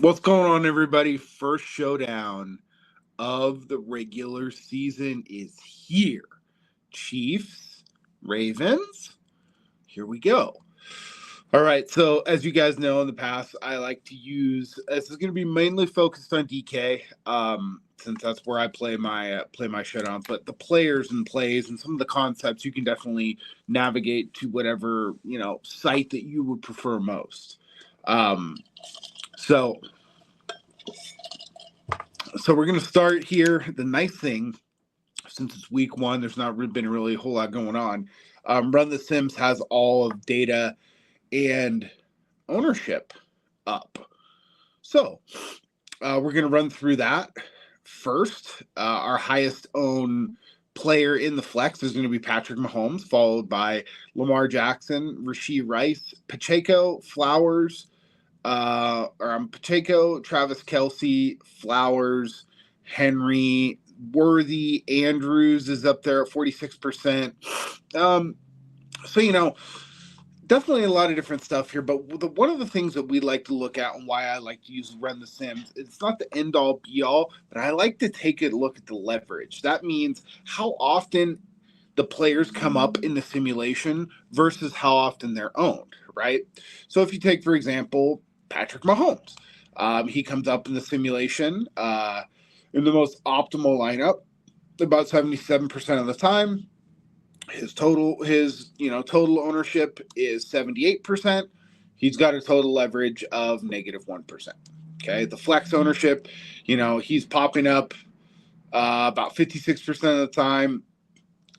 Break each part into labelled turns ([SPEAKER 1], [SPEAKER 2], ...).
[SPEAKER 1] What's going on, everybody? First showdown of the regular season is here. Chiefs, Ravens. Here we go. All right. So, as you guys know, in the past, I like to use. This is going to be mainly focused on DK, since that's where I play my showdowns. But the players and plays and some of the concepts, you can definitely navigate to whatever site that you would prefer most. So So we're going to start here. The nice thing, since it's week one, there's not been really a whole lot going on. Run the Sims has all of data and ownership up. So we're going to run through that first. Our highest owned player in the flex is going to be Patrick Mahomes, followed by Lamar Jackson, Rashee Rice, Pacheco, Flowers, Pacheco, Travis Kelce, Flowers, Henry, Worthy, Andrews is up there at 46%. So definitely a lot of different stuff here. But one of the things that we like to look at and why I like to use Run the Sims, it's not the end all be all, but I like to take a look at the leverage. That means how often the players come up in the simulation versus how often they're owned, right? So if you take, for example, Patrick Mahomes, he comes up in the simulation in the most optimal lineup about 77% of the time. His total ownership is 78%. He's got a total leverage of -1%. Okay, the flex ownership, he's popping up about 56% of the time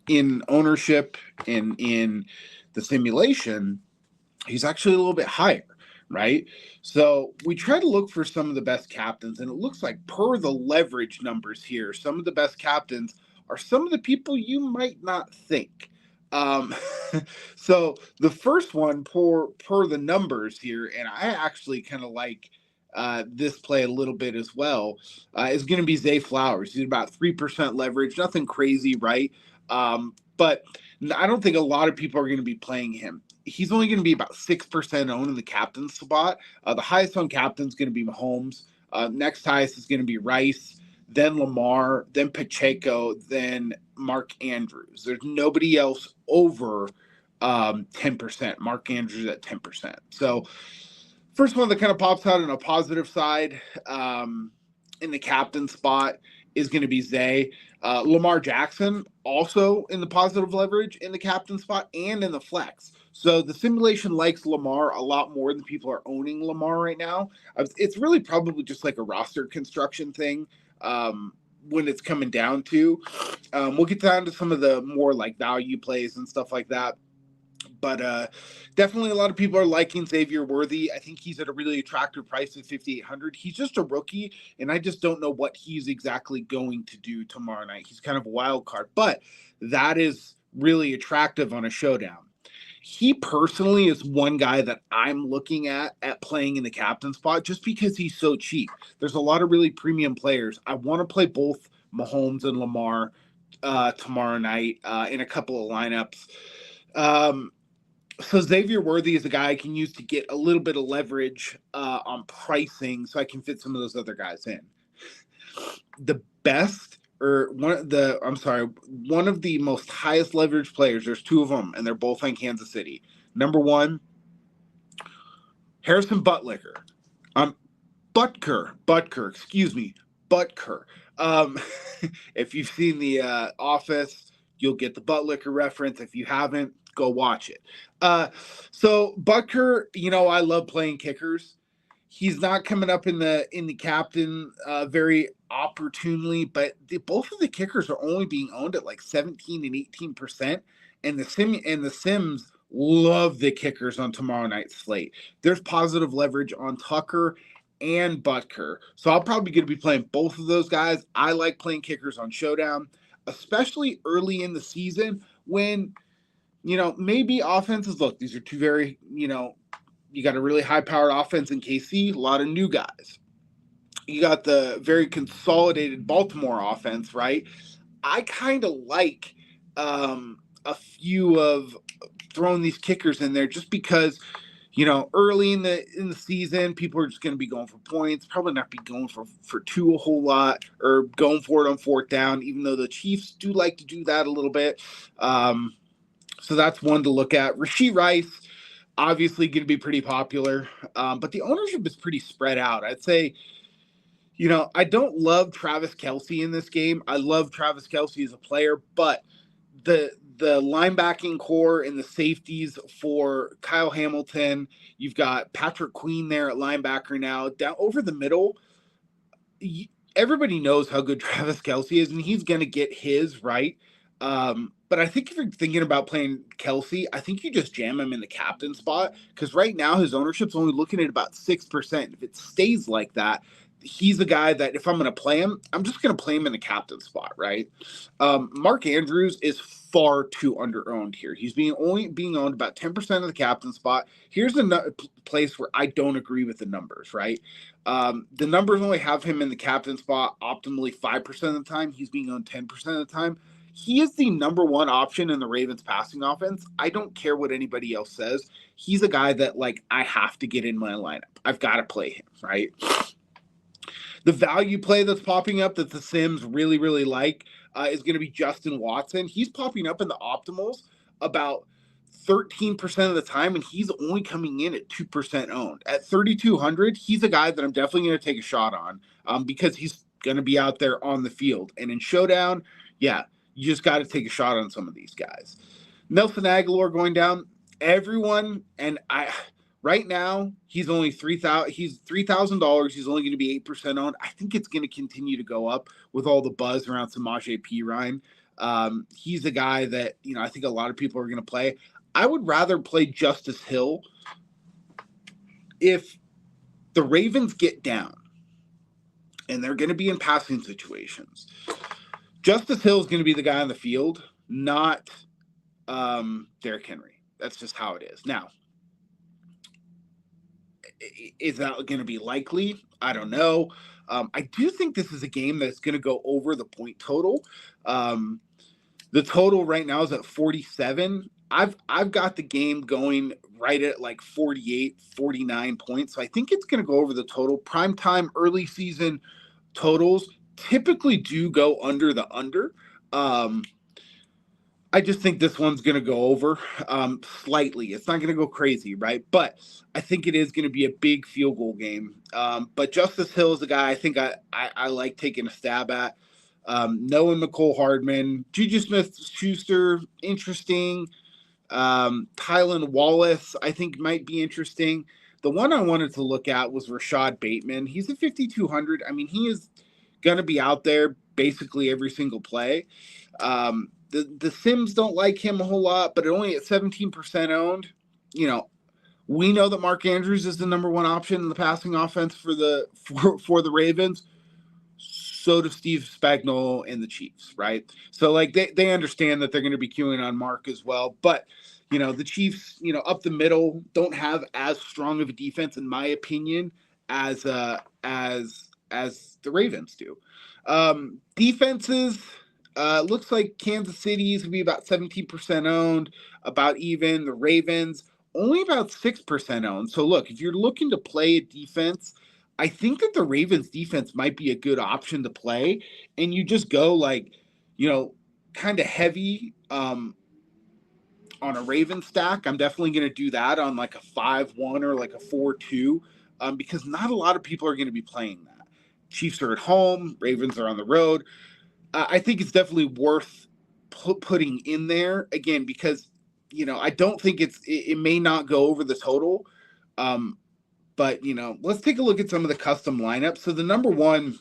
[SPEAKER 1] in ownership. In the simulation, he's actually a little bit higher, right? So we try to look for some of the best captains, and it looks like per the leverage numbers here, some of the best captains are some of the people you might not think. Um, so the first one per the numbers here, and I actually kind of like this play a little bit as well, is going to be Zay Flowers. He's about 3% leverage, nothing crazy, right? But I don't think a lot of people are going to be playing him. He's only going to be about 6% owned in the captain spot. The highest owned captain is going to be Mahomes. Next highest is going to be Rice, then Lamar, then Pacheco, then Mark Andrews. There's nobody else over 10%. Mark Andrews at 10%. So first one that kind of pops out on a positive side in the captain spot is going to be Zay. Lamar Jackson also in the positive leverage in the captain spot and in the flex. So the simulation likes Lamar a lot more than people are owning Lamar right now. It's really probably just like a roster construction thing when it's coming down to. We'll get down to some of the more like value plays and stuff like that. But definitely a lot of people are liking Xavier Worthy. I think he's at a really attractive price at 5,800. He's just a rookie, and I just don't know what he's exactly going to do tomorrow night. He's kind of a wild card, but that is really attractive on a showdown. He personally is one guy that I'm looking at playing in the captain spot just because he's so cheap. There's a lot of really premium players. I want to play both Mahomes and Lamar tomorrow night in a couple of lineups. So Xavier Worthy is a guy I can use to get a little bit of leverage on pricing so I can fit some of those other guys in. The best one of the most highest leverage players, there's two of them, and they're both on Kansas City. Number one, Harrison Butker. Butker. If you've seen The Office, you'll get the Butker reference. If you haven't, go watch it. So Butker, I love playing kickers. He's not coming up in the captain very opportunely, but both of the kickers are only being owned at like 17 and 18%, and the Sims love the kickers on tomorrow night's slate. There's positive leverage on Tucker and Butker, so I'm probably going to be playing both of those guys. I like playing kickers on Showdown, especially early in the season when maybe offenses look. These are two very you got a really high-powered offense in KC, a lot of new guys. You got the very consolidated Baltimore offense, right? I kind of like a few of throwing these kickers in there just because, early in the season, people are just going to be going for points, probably not be going for two a whole lot or going for it on fourth down, even though the Chiefs do like to do that a little bit. So that's one to look at. Rashee Rice, obviously going to be pretty popular, but the ownership is pretty spread out. I'd say, I don't love Travis Kelce in this game. I love Travis Kelce as a player, but the linebacking core and the safeties for Kyle Hamilton, you've got Patrick Queen there at linebacker now. Down over the middle, everybody knows how good Travis Kelce is, and he's going to get his, right? But I think if you're thinking about playing Kelce, I think you just jam him in the captain spot, because right now his ownership's only looking at about 6%. If it stays like that, he's a guy that if I'm going to play him, I'm just going to play him in the captain spot, right? Mark Andrews is far too under-owned here. He's only being owned about 10% of the captain spot. Here's a place where I don't agree with the numbers, right? The numbers only have him in the captain spot optimally 5% of the time. He's being owned 10% of the time. He is the number one option in the Ravens passing offense. I don't care what anybody else says. He's a guy that, I have to get in my lineup. I've got to play him, right? The value play that's popping up that the Sims really, really like is going to be Justin Watson. He's popping up in the optimals about 13% of the time, and he's only coming in at 2% owned. At 3,200, he's a guy that I'm definitely going to take a shot on because he's going to be out there on the field. And in Showdown, yeah, you just got to take a shot on some of these guys. Nelson Aguilar going down. Everyone, and right now, he's only $3,000. He's $3,000. He's only going to be 8% owned. I think it's going to continue to go up with all the buzz around Samaje Perine. He's a guy that I think a lot of people are going to play. I would rather play Justice Hill if the Ravens get down and they're going to be in passing situations. Justice Hill is going to be the guy on the field, not Derrick Henry. That's just how it is. Now, is that going to be likely? I don't know. I do think this is a game that's going to go over the point total. The total right now is at 47. I've got the game going right at 48, 49 points. So I think it's going to go over the total. Primetime early season totals typically do go under the under. I just think this one's going to go over slightly. It's not going to go crazy, right? But I think it is going to be a big field goal game. But Justice Hill is a guy I think I like taking a stab at. Noah McCole-Hardman, Juju Smith-Schuster, interesting. Tylan Wallace, I think, might be interesting. The one I wanted to look at was Rashad Bateman. He's at 5,200. I mean, he is going to be out there basically every single play. The Sims don't like him a whole lot, but only at 17% owned. We know that Mark Andrews is the number one option in the passing offense for the Ravens. So do Steve Spagnuolo and the Chiefs, right? So they understand that they're going to be queuing on Mark as well. But the Chiefs, up the middle, don't have as strong of a defense, in my opinion, as the Ravens do. Defenses. Looks like Kansas City is going to be about 17% owned, about even. The Ravens, only about 6% owned. So, look, if you're looking to play a defense, I think that the Ravens defense might be a good option to play. And you just go kind of heavy on a Raven stack. I'm definitely going to do that on a 5-1 or a 4-2 because not a lot of people are going to be playing that. Chiefs are at home. Ravens are on the road. I think it's definitely worth putting in there again because I don't think it may not go over the total, but let's take a look at some of the custom lineups. So the number one,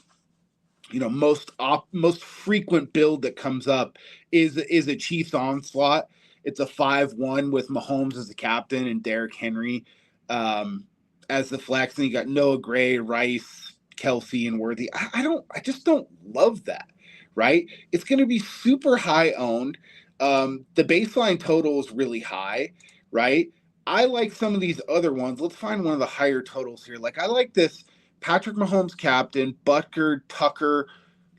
[SPEAKER 1] most frequent build that comes up is a Chiefs onslaught. It's a 5-1 with Mahomes as the captain and Derrick Henry as the flex, and you got Noah Gray, Rice, Kelce, and Worthy. I just don't love that. Right? It's going to be super high owned. The baseline total is really high, right? I like some of these other ones. Let's find one of the higher totals here. I like this Patrick Mahomes captain, Butker, Tucker,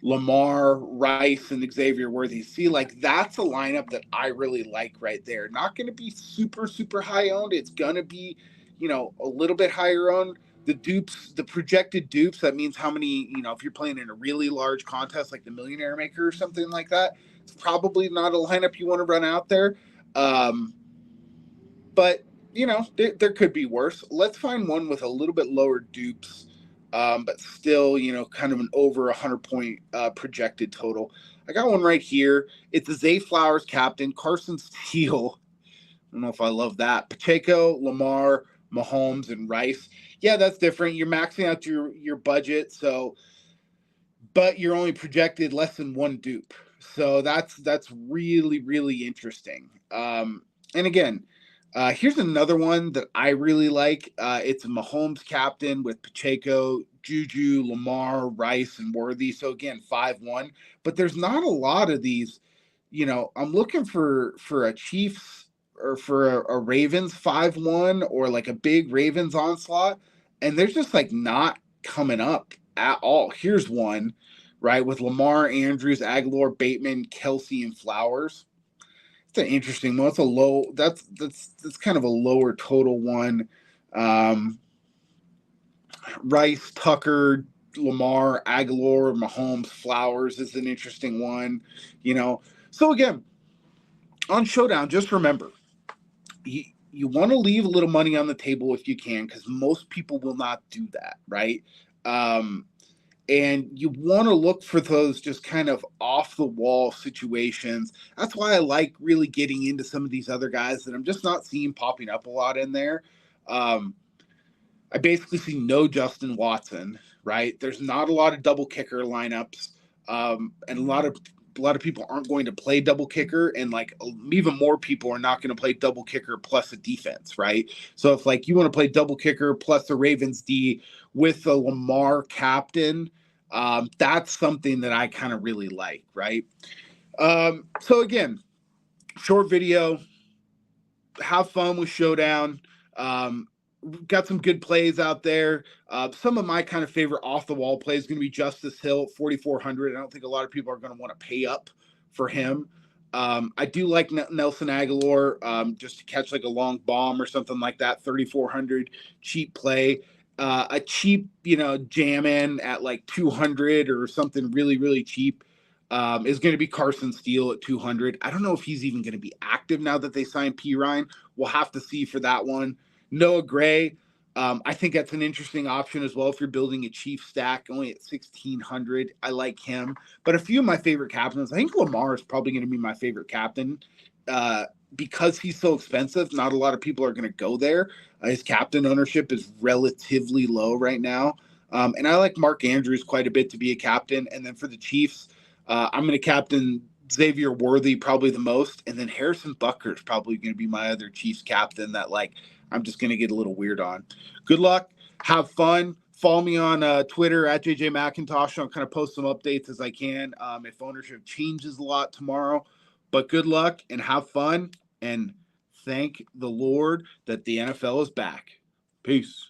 [SPEAKER 1] Lamar, Rice, and Xavier Worthy. See, that's a lineup that I really like right there. Not going to be super, super high owned. It's going to be, a little bit higher on the dupes, the projected dupes. That means how many, if you're playing in a really large contest like the Millionaire Maker or something like that, it's probably not a lineup you want to run out there. But there could be worse. Let's find one with a little bit lower dupes, but still, kind of an over 100 point projected total. I got one right here. It's a Zay Flowers captain, Carson Steele. I don't know if I love that. Pacheco, Lamar, Mahomes, and Rice. Yeah, that's different. You're maxing out your budget, but you're only projected less than one dupe. So that's really, really interesting. And again, here's another one that I really like. It's a Mahomes captain with Pacheco, Juju, Lamar, Rice, and Worthy. So again, 5-1. But there's not a lot of these. I'm looking for a Chiefs or for a Ravens 5-1 or like a big Ravens onslaught, and they're just like not coming up at all. Here's one, right, with Lamar, Andrews, Aguilar, Bateman, Kelsey, and Flowers. It's an interesting one. It's a low. That's kind of a lower total one. Rice, Tucker, Lamar, Aguilar, Mahomes, Flowers is an interesting one. So again, on Showdown, just remember, you want to leave a little money on the table if you can, because most people will not do that, right? And you want to look for those just kind of off the wall situations. That's why I like really getting into some of these other guys that I'm just not seeing popping up a lot in there. I basically see no Justin Watson, right? There's not a lot of double kicker lineups, and a lot of people aren't going to play double kicker, and like even more people are not going to play double kicker plus a defense, right? So if like you want to play double kicker plus the Ravens D with the Lamar captain, that's something that I kind of really like, right? So again, short video. Have fun with Showdown. Got some good plays out there. Some of my kind of favorite off the wall plays going to be Justice Hill, 4,400. I don't think a lot of people are going to want to pay up for him. I do like Nelson Aguilar, just to catch like a long bomb or something like that. 3,400, cheap play. A cheap, jam in at like 200 or something really, really cheap is going to be Carson Steele at 200. I don't know if he's even going to be active now that they signed P. Ryan. We'll have to see for that one. Noah Gray, I think that's an interesting option as well if you're building a Chief stack, only at 1,600. I like him. But a few of my favorite captains, I think Lamar is probably going to be my favorite captain because he's so expensive. Not a lot of people are going to go there. His captain ownership is relatively low right now. And I like Mark Andrews quite a bit to be a captain. And then for the Chiefs, I'm going to captain Xavier Worthy probably the most. And then Harrison Butker is probably going to be my other Chiefs captain that I'm just going to get a little weird on. Good luck. Have fun. Follow me on Twitter at JJ McIntosh. I'll kind of post some updates as I can if ownership changes a lot tomorrow. But good luck and have fun. And thank the Lord that the NFL is back. Peace.